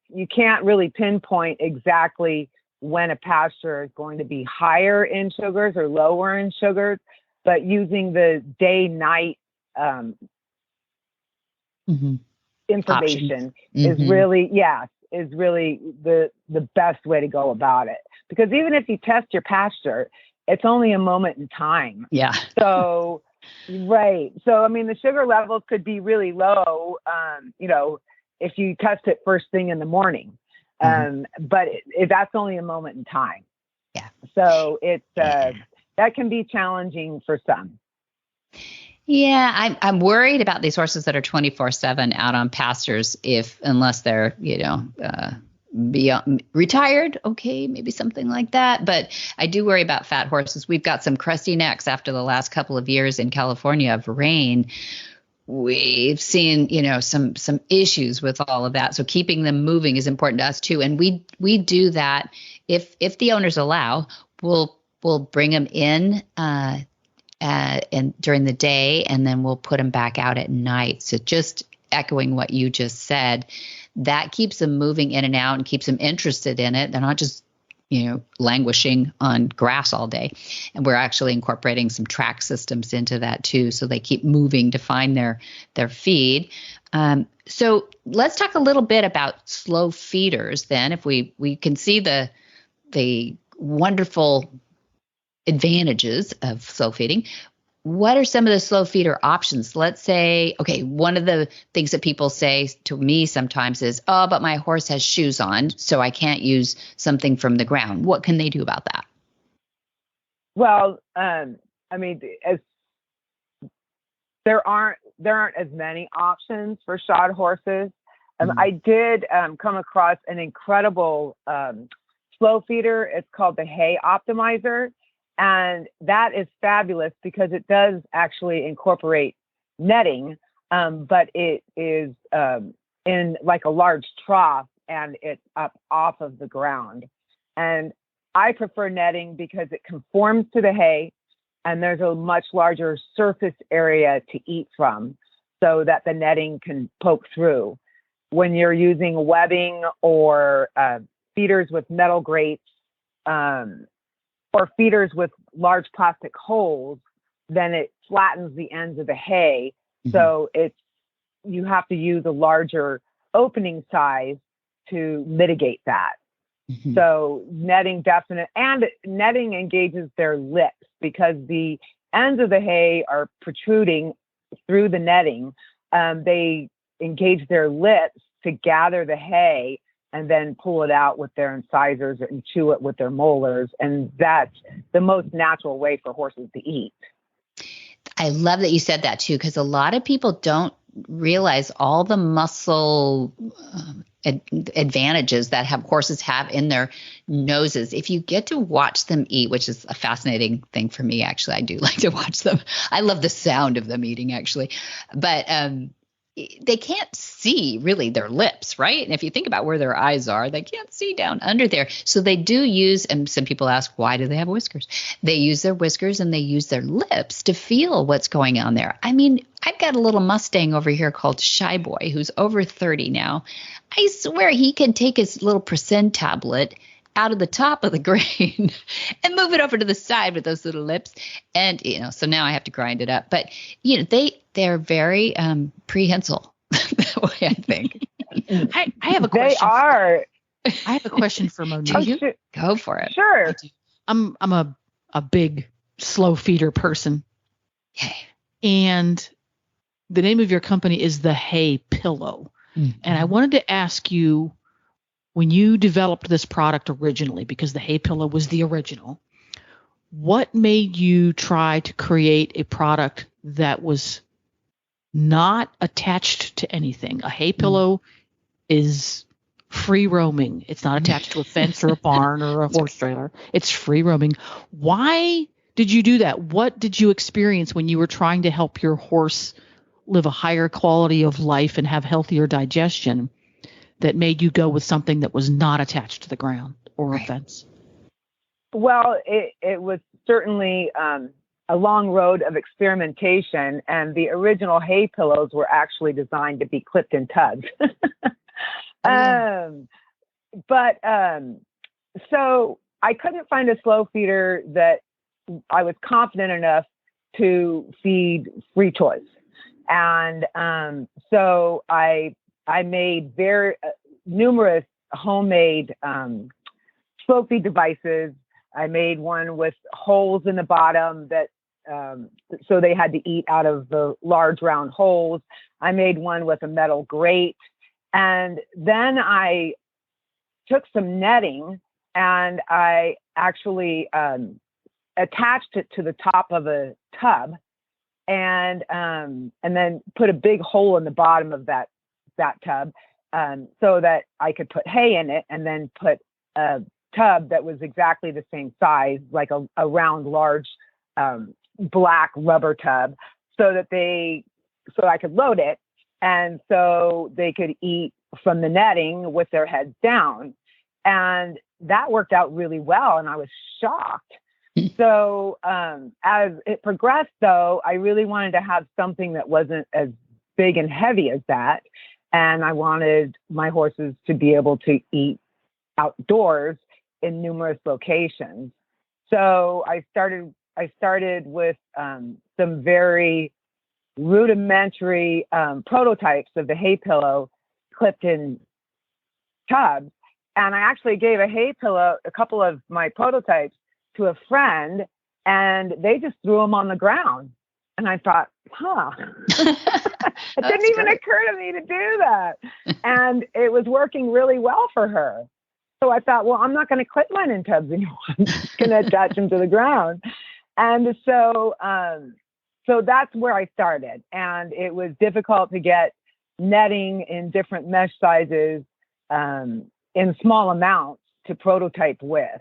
you can't really pinpoint exactly when a pasture is going to be higher in sugars or lower in sugars, but using the day-night information is really the best way to go about it. Because even if you test your pasture, it's only a moment in time. Yeah. So, right. So, I mean, the sugar levels could be really low, if you test it first thing in the morning. But that's only a moment in time. Yeah. So that can be challenging for some. Yeah, I'm worried about these horses that are 24/7 out on pastures, unless they're beyond retired. Okay, maybe something like that. But I do worry about fat horses. We've got some crusty necks after the last couple of years in California of rain. We've seen some issues with all of that. So keeping them moving is important to us too. And we do that if the owners allow. We'll bring them in and during the day, and then we'll put them back out at night. So just echoing what you just said, that keeps them moving in and out and keeps them interested in it. They're not just, languishing on grass all day. And we're actually incorporating some track systems into that too. So they keep moving to find their feed. So let's talk a little bit about slow feeders then. If we can see the wonderful advantages of slow feeding, what are some of the slow feeder options? Let's say, okay, one of the things that people say to me sometimes is, oh, but my horse has shoes on, so I can't use something from the ground. What can they do about that? Well, I mean, as there aren't as many options for shod horses. I did come across an incredible slow feeder. It's called the Hay Optimizer. And that is fabulous because it does actually incorporate netting, but it is in like a large trough and it's up off of the ground. And I prefer netting because it conforms to the hay and there's a much larger surface area to eat from so that the netting can poke through. When you're using webbing or feeders with metal grates or feeders with large plastic holes, then it flattens the ends of the hay. So you have to use a larger opening size to mitigate that. So netting netting engages their lips because the ends of the hay are protruding through the netting. They engage their lips to gather the hay and then pull it out with their incisors and chew it with their molars. And that's the most natural way for horses to eat. I love that you said that too, because a lot of people don't realize all the muscle advantages that horses have in their noses. If you get to watch them eat, which is a fascinating thing for me, actually, I do like to watch them. I love the sound of them eating, actually. But they can't see really their lips, right? And if you think about where their eyes are, they can't see down under there. So they do use, and some people ask, why do they have whiskers? They use their whiskers and they use their lips to feel what's going on there. I mean, I've got a little Mustang over here called Shy Boy, who's over 30 now. I swear he can take his little percent tablet out of the top of the grain and move it over to the side with those little lips. And, so now I have to grind it up. But, they're very prehensile that way, I think. I have a question. They are. I have a question for Monique. Go for it. Sure. I'm a big slow feeder person. And the name of your company is the Hay Pillow. And I wanted to ask you, when you developed this product originally, because the Hay Pillow was the original, what made you try to create a product that was not attached to anything? A hay pillow is free roaming. It's not attached to a fence or a barn or a horse trailer. It's free roaming. Why did you do that? What did you experience when you were trying to help your horse live a higher quality of life and have healthier digestion that made you go with something that was not attached to the ground or a fence? Well, it was certainly a long road of experimentation, and the original hay pillows were actually designed to be clipped in tubs. So I couldn't find a slow feeder that I was confident enough to feed free choice. And so I made very numerous homemade slow feed devices. I made one with holes in the bottom that so they had to eat out of the large round holes. I made one with a metal grate. And then I took some netting and I actually attached it to the top of a tub and then put a big hole in the bottom of that tub so that I could put hay in it, and then put a tub that was exactly the same size, like a round, large black rubber tub, so I could load it, and so they could eat from the netting with their heads down. And that worked out really well, and I was shocked. So as it progressed, though, I really wanted to have something that wasn't as big and heavy as that. And I wanted my horses to be able to eat outdoors in numerous locations. So I started with some very rudimentary prototypes of the hay pillow clipped in tubs. And I actually gave a couple of my prototypes to a friend, and they just threw them on the ground. And I thought, it didn't even occur to me to do that. And it was working really well for her. So I thought, well, I'm not going to clip mine in tubs anymore. I'm just going to attach them to the ground. And so so that's where I started. And it was difficult to get netting in different mesh sizes in small amounts to prototype with.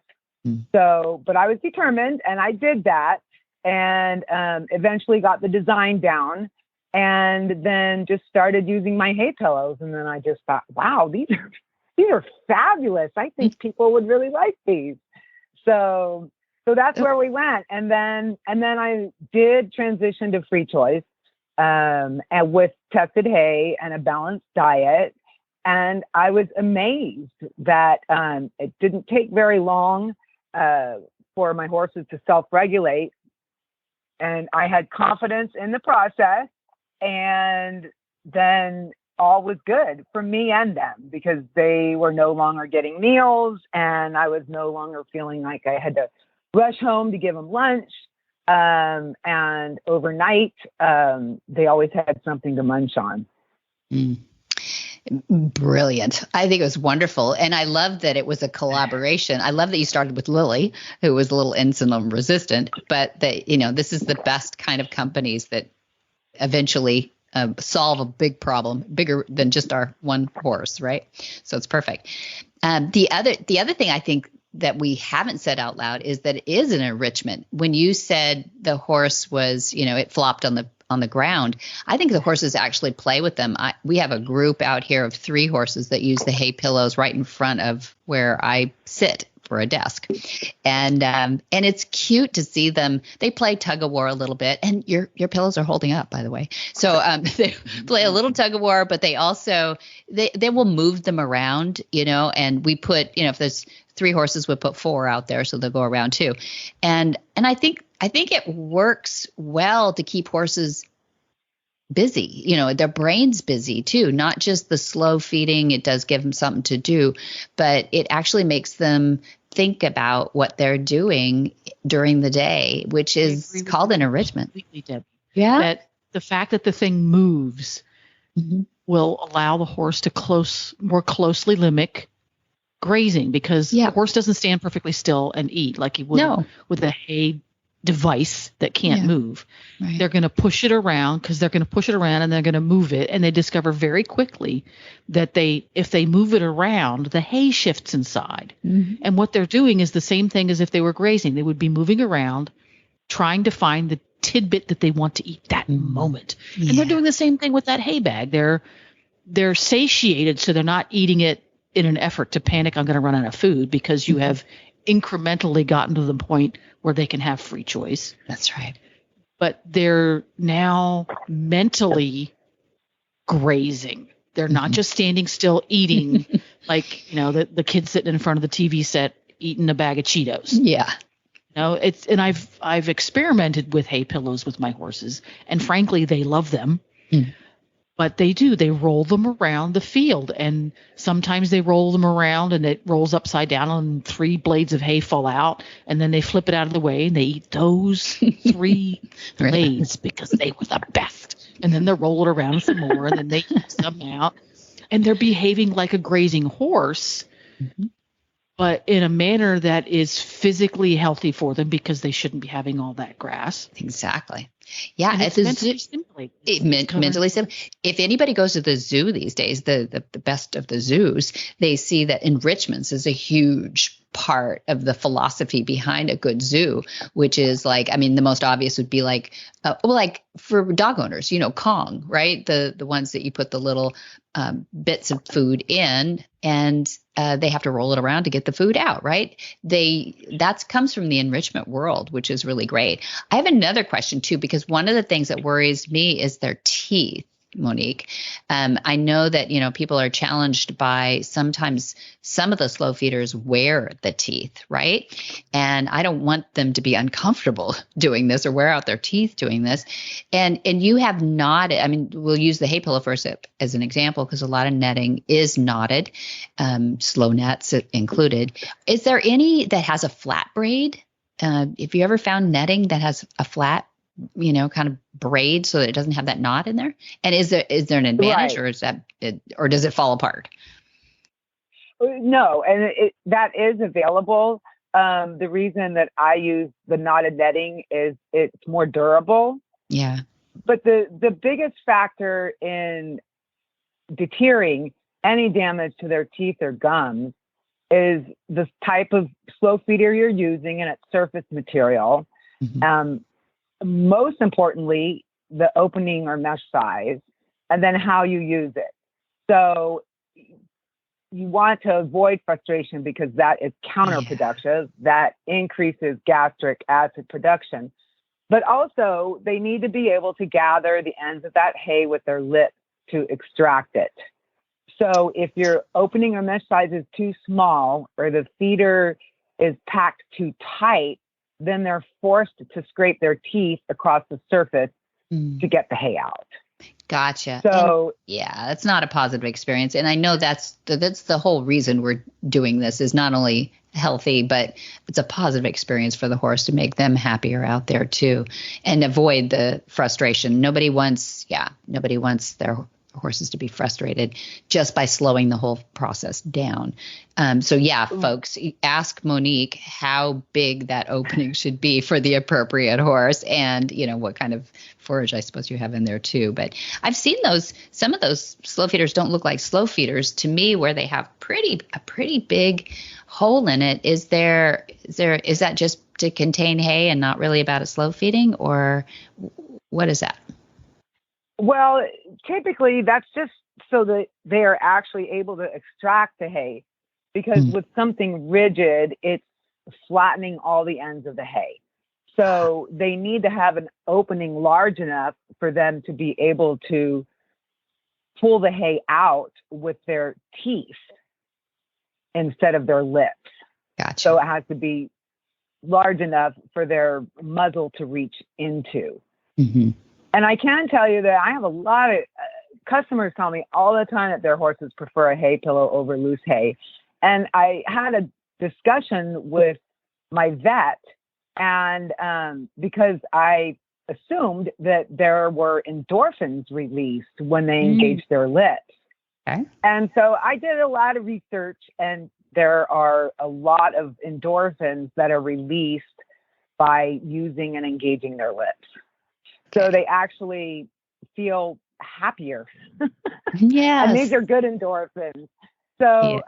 So, but I was determined, and I did that, and eventually got the design down, and then just started using my hay pillows. And then I just thought, wow, these are fabulous. I think people would really like these. So that's where we went. And then I did transition to free choice, and with tested hay and a balanced diet. And I was amazed that it didn't take very long for my horses to self-regulate. And I had confidence in the process. And then all was good for me and them, because they were no longer getting meals, and I was no longer feeling like I had to rush home to give them lunch. And overnight, they always had something to munch on. Brilliant. I think it was wonderful. And I love that it was a collaboration. I love that you started with Lily, who was a little insulin resistant, but that, this is the best kind of companies that eventually solve a big problem, bigger than just our one horse, right? So it's perfect. The other thing I think that we haven't said out loud is that it is an enrichment. When you said the horse was, it flopped on the ground, I think the horses actually play with them. We have a group out here of 3 horses that use the hay pillows right in front of where I sit for a desk. And it's cute to see them. They play tug of war a little bit, and your pillows are holding up, by the way. So they play a little tug of war, but they also, they will move them around, and we put, if there's 3 horses, we put 4 out there, so they'll go around too. And I think it works well to keep horses busy, their brain's busy too, not just the slow feeding. It does give them something to do, but it actually makes them think about what they're doing during the day, which is called an enrichment. Yeah. That the fact that the thing moves will allow the horse to more closely mimic grazing, because the horse doesn't stand perfectly still and eat like he would with a hay device that can't move. Right. They're going to push it around, because they're going to push it around and they're going to move it. And they discover very quickly that if they move it around, the hay shifts inside. And what they're doing is the same thing as if they were grazing. They would be moving around, trying to find the tidbit that they want to eat that moment. And they're doing the same thing with that hay bag. They're satiated, so they're not eating it in an effort to panic, I'm going to run out of food, because you have incrementally gotten to the point where they can have free choice. That's right. But they're now mentally grazing. They're not just standing still eating like, the kid sitting in front of the TV set eating a bag of Cheetos. Yeah. And I've experimented with hay pillows with my horses, and frankly, they love them. But they roll them around the field, and sometimes they roll them around and it rolls upside down and 3 blades of hay fall out, and then they flip it out of the way and they eat those 3 blades because they were the best. And then they roll it around some more, and then they eat some out, and they're behaving like a grazing horse, but in a manner that is physically healthy for them, because they shouldn't be having all that grass. Exactly. Yeah, and it's mentally stimulating. Mentally stimulating. If anybody goes to the zoo these days, the best of the zoos, they see that enrichments is a huge part of the philosophy behind a good zoo, which is the most obvious would be like for dog owners, Kong, right? The ones that you put the little bits of food in, and they have to roll it around to get the food out, right? That comes from the enrichment world, which is really great. I have another question too, because one of the things that worries me is their teeth, Monique. I know that, people are challenged by sometimes some of the slow feeders wear the teeth, right? And I don't want them to be uncomfortable doing this or wear out their teeth doing this. And you have knotted, we'll use the hay pillow first as an example, because a lot of netting is knotted, slow nets included. Is there any that has a flat braid? If you ever found netting that has a flat kind of braid so that it doesn't have that knot in there? And is there an advantage, or is that or does it fall apart? No, and that is available. The reason that I use the knotted netting is it's more durable. Yeah. But the biggest factor in deterring any damage to their teeth or gums is the type of slow feeder you're using and its surface material. Mm-hmm. Most importantly, the opening or mesh size, and then how you use it. So you want to avoid frustration because that is counterproductive. That increases gastric acid production. But also, they need to be able to gather the ends of that hay with their lips to extract it. So if your opening or mesh size is too small or the feeder is packed too tight, then they're forced to scrape their teeth across the surface to get the hay out. Gotcha. So that's not a positive experience. And I know that's the whole reason we're doing this is not only healthy, but it's a positive experience for the horse to make them happier out there too, and avoid the frustration. Nobody wants their horses to be frustrated just by slowing the whole process down. So folks, ask Monique how big that opening should be for the appropriate horse, and what kind of forage I suppose you have in there too. But I've seen some of those slow feeders don't look like slow feeders to me, where they have a pretty big hole in it. Is that just to contain hay and not really about a slow feeding, or what is that? Well, typically that's just so that they are actually able to extract the hay, because with something rigid, it's flattening all the ends of the hay. So they need to have an opening large enough for them to be able to pull the hay out with their teeth instead of their lips. Gotcha. So it has to be large enough for their muzzle to reach into. Mm-hmm. And I can tell you that I have a lot of customers tell me all the time that their horses prefer a hay pillow over loose hay. And I had a discussion with my vet, and because I assumed that there were endorphins released when they engaged their lips. Okay. And so I did a lot of research, and there are a lot of endorphins that are released by using and engaging their lips. So they actually feel happier. Yes. And these are good endorphins. So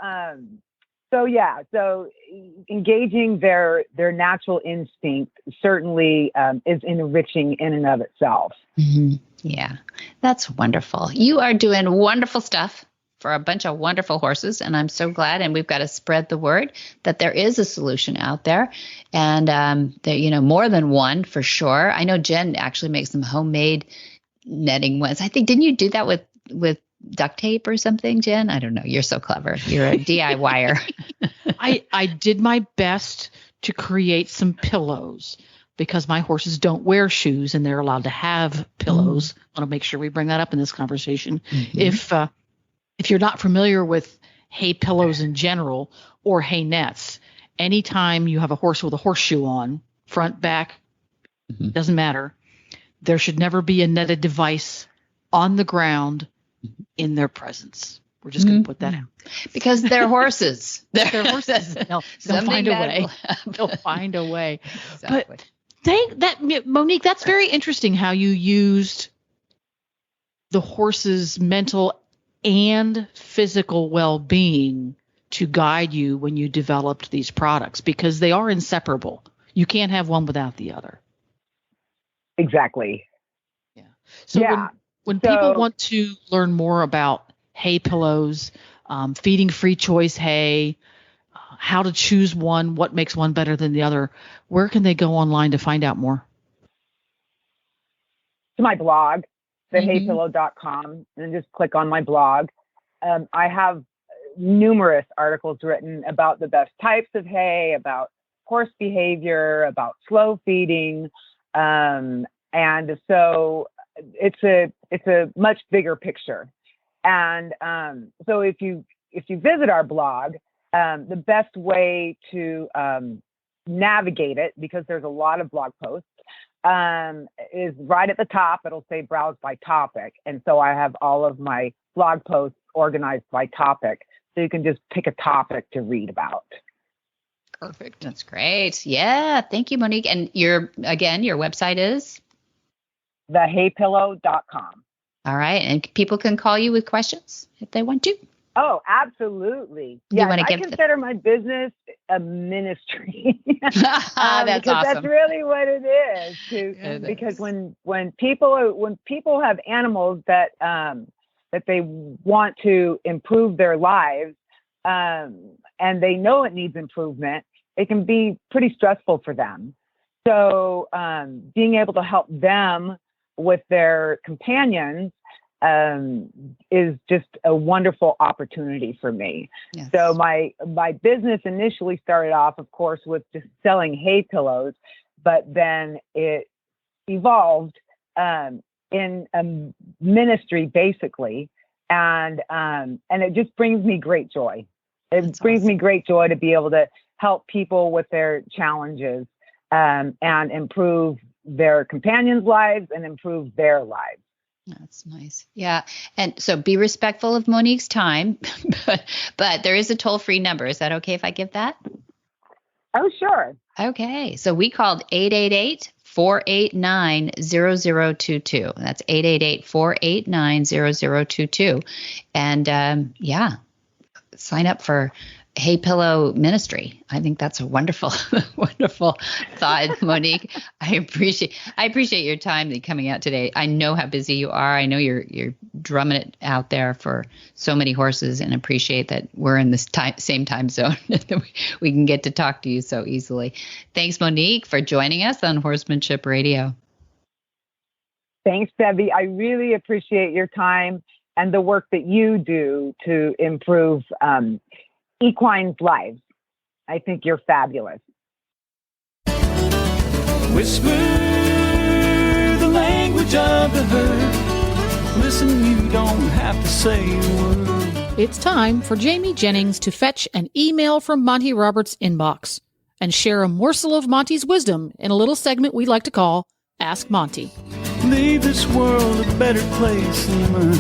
engaging their natural instinct certainly is enriching in and of itself. Mm-hmm. Yeah, that's wonderful. You are doing wonderful stuff for a bunch of wonderful horses, and I'm so glad. And we've got to spread the word that there is a solution out there, and that more than one for sure. I know Jen actually makes some homemade netting ones. I think, didn't you do that with duct tape or something, Jen? I don't know. You're so clever. You're a DIYer. I did my best to create some pillows, because my horses don't wear shoes and they're allowed to have pillows. I want to make sure we bring that up in this conversation. Mm-hmm. If you're not familiar with hay pillows in general or hay nets, anytime you have a horse with a horseshoe on, front, back, doesn't matter, there should never be a netted device on the ground in their presence. We're just going to put that out. Because they're horses. They're horses. They'll find a way. They'll find a way. Exactly. But Monique, that's very interesting how you used the horse's mental and physical well-being to guide you when you developed these products, because they are inseparable. You can't have one without the other. Exactly. Yeah. So when people want to learn more about hay pillows, feeding free choice hay, how to choose one, what makes one better than the other, where can they go online to find out more? To my blog, thehaypillow.com, and just click on my blog. I have numerous articles written about the best types of hay, about horse behavior, about slow feeding. And so it's a much bigger picture. And so if you visit our blog, the best way to navigate it, because there's a lot of blog posts, is right at the top. It'll say browse by topic. And so I have all of my blog posts organized by topic. So you can just pick a topic to read about. Perfect. That's great. Yeah. Thank you, Monique. And your website is? thehaypillow.com. All right. And people can call you with questions if they want to. Oh, absolutely. You Yeah, want to I give consider my business a ministry. That's because awesome. That's really what it is. Because when people have animals that they want to improve their lives, and they know it needs improvement, it can be pretty stressful for them. So being able to help them with their companions is just a wonderful opportunity for me. Yes. So my business initially started off, of course, with just selling hay pillows, but then it evolved in a ministry, basically, and it just brings me great joy. It brings me great joy to be able to help people with their challenges and improve their companions' lives and improve their lives. That's nice. Yeah. And so be respectful of Monique's time, but there is a toll-free number. Is that okay if I give that? Oh, sure. Okay. So we called 888-489-0022. That's 888-489-0022. And sign up for Hay Pillow Ministry. I think that's a wonderful, wonderful thought, Monique. I appreciate your time coming out today. I know how busy you are. I know you're drumming it out there for so many horses, and appreciate that we're in this same time zone. We can get to talk to you so easily. Thanks, Monique, for joining us on Horsemanship Radio. Thanks, Debbie. I really appreciate your time and the work that you do to improve equines' lives. I think you're fabulous. Whisper the language of the herd. Listen, you don't have to say a word. It's time for Jamie Jennings to fetch an email from Monty Roberts' inbox and share a morsel of Monty's wisdom in a little segment we like to call Ask Monty. Leave this world a better place than mine.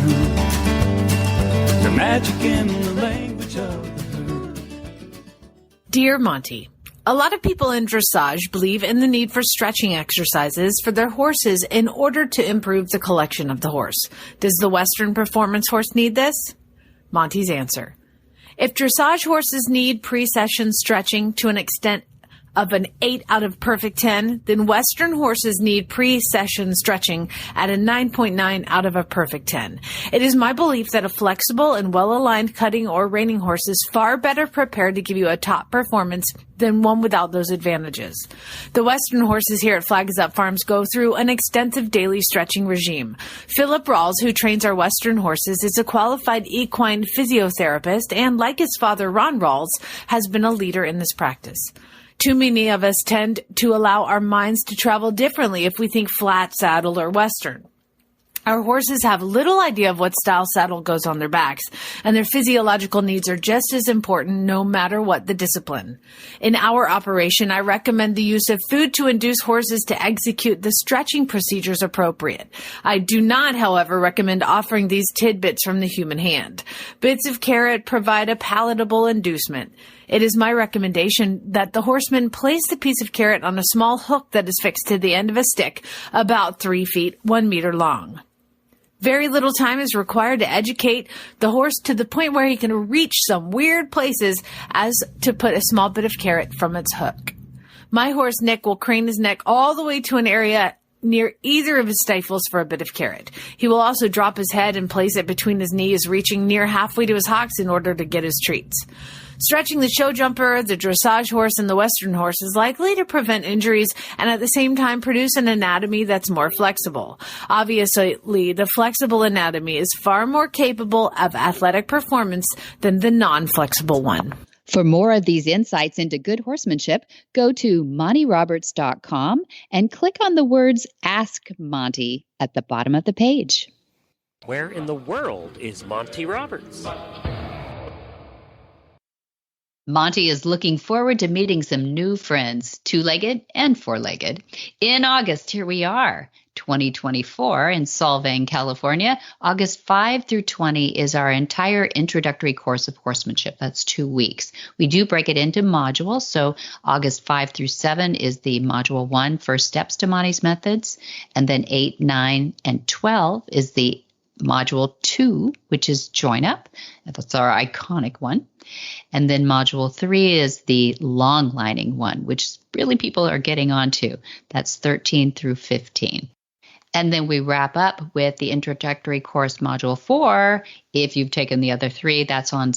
The magic in the language of the herd. Dear Monty, a lot of people in dressage believe in the need for stretching exercises for their horses in order to improve the collection of the horse. Does the Western performance horse need this? Monty's answer. If dressage horses need pre-session stretching to an extent of an 8 out of perfect 10, then Western horses need pre-session stretching at a 9.9 out of a perfect 10. It is my belief that a flexible and well-aligned cutting or reining horse is far better prepared to give you a top performance than one without those advantages. The Western horses here at Flags Up Farms go through an extensive daily stretching regime. Philip Rawls, who trains our Western horses, is a qualified equine physiotherapist and, like his father Ron Rawls, has been a leader in this practice. Too many of us tend to allow our minds to travel differently if we think flat saddle or Western. Our horses have little idea of what style saddle goes on their backs, and their physiological needs are just as important no matter what the discipline. In our operation, I recommend the use of food to induce horses to execute the stretching procedures appropriate. I do not, however, recommend offering these tidbits from the human hand. Bits of carrot provide a palatable inducement. It is my recommendation that the horseman place the piece of carrot on a small hook that is fixed to the end of a stick about 3 feet, 1 meter long. Very little time is required to educate the horse to the point where he can reach some weird places as to put a small bit of carrot from its hook. My horse, Nick, will crane his neck all the way to an area near either of his stifles for a bit of carrot. He will also drop his head and place it between his knees, reaching near halfway to his hocks in order to get his treats. Stretching the show jumper, the dressage horse, and the Western horse is likely to prevent injuries and at the same time produce an anatomy that's more flexible. Obviously, the flexible anatomy is far more capable of athletic performance than the non-flexible one. For more of these insights into good horsemanship, go to MontyRoberts.com and click on the words Ask Monty at the bottom of the page. Where in the world is Monty Roberts? Monty is looking forward to meeting some new friends, two-legged and four-legged. In August, here we are, 2024 in Solvang, California. August 5 through 20 is our entire introductory course of horsemanship. That's 2 weeks. We do break it into modules. So August 5 through 7 is the module 1, First Steps to Monty's Methods. And then 8, 9, and 12 is the module 2, which is Join Up. That's our iconic one. And then module 3 is the long lining one, which really people are getting onto. That's 13 through 15. And then we wrap up with the introductory course module 4. If you've taken the other 3, that's on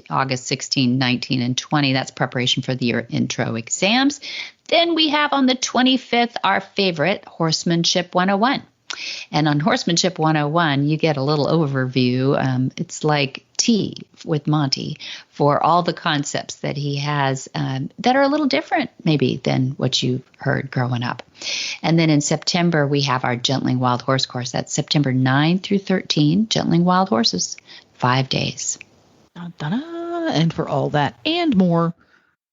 August 16, 19, and 20. That's preparation for your intro exams. Then we have on the 25th our favorite, Horsemanship 101. And on Horsemanship 101, you get a little overview. It's like tea with Monty for all the concepts that he has that are a little different maybe than what you've heard growing up. And then in September, we have our Gentling Wild Horse course. That's September 9 through 13, Gentling Wild Horses, 5 days. Da-da-da. And for all that and more,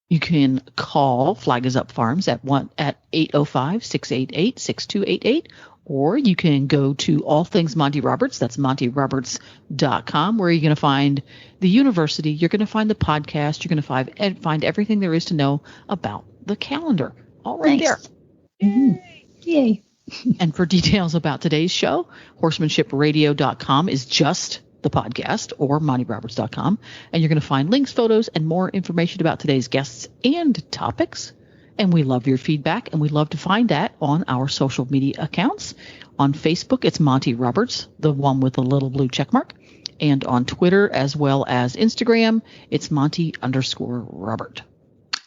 you can call Flag Is Up Farms at 805-688-6288. Or you can go to All Things Monty Roberts. That's montyroberts.com, where you're going to find the university. You're going to find the podcast. You're going to find everything there is to know about the calendar. All right there. Mm-hmm. Yay. And for details about today's show, horsemanshipradio.com is just the podcast, or montyroberts.com. And you're going to find links, photos, and more information about today's guests and topics. And we love your feedback, and we love to find that on our social media accounts. On Facebook, it's Monty Roberts, the one with the little blue check mark. And on Twitter, as well as Instagram, it's Monty_Robert.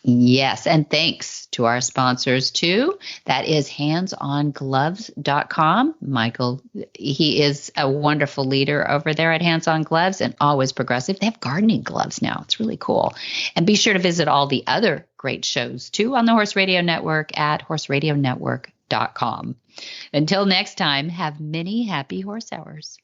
Yes, and thanks to our sponsors, too. That is HandsOnGloves.com. Michael, he is a wonderful leader over there at HandsOnGloves and always progressive. They have gardening gloves now. It's really cool. And be sure to visit all the other great shows, too, on the Horse Radio Network at horseradionetwork.com. Until next time, have many happy horse hours.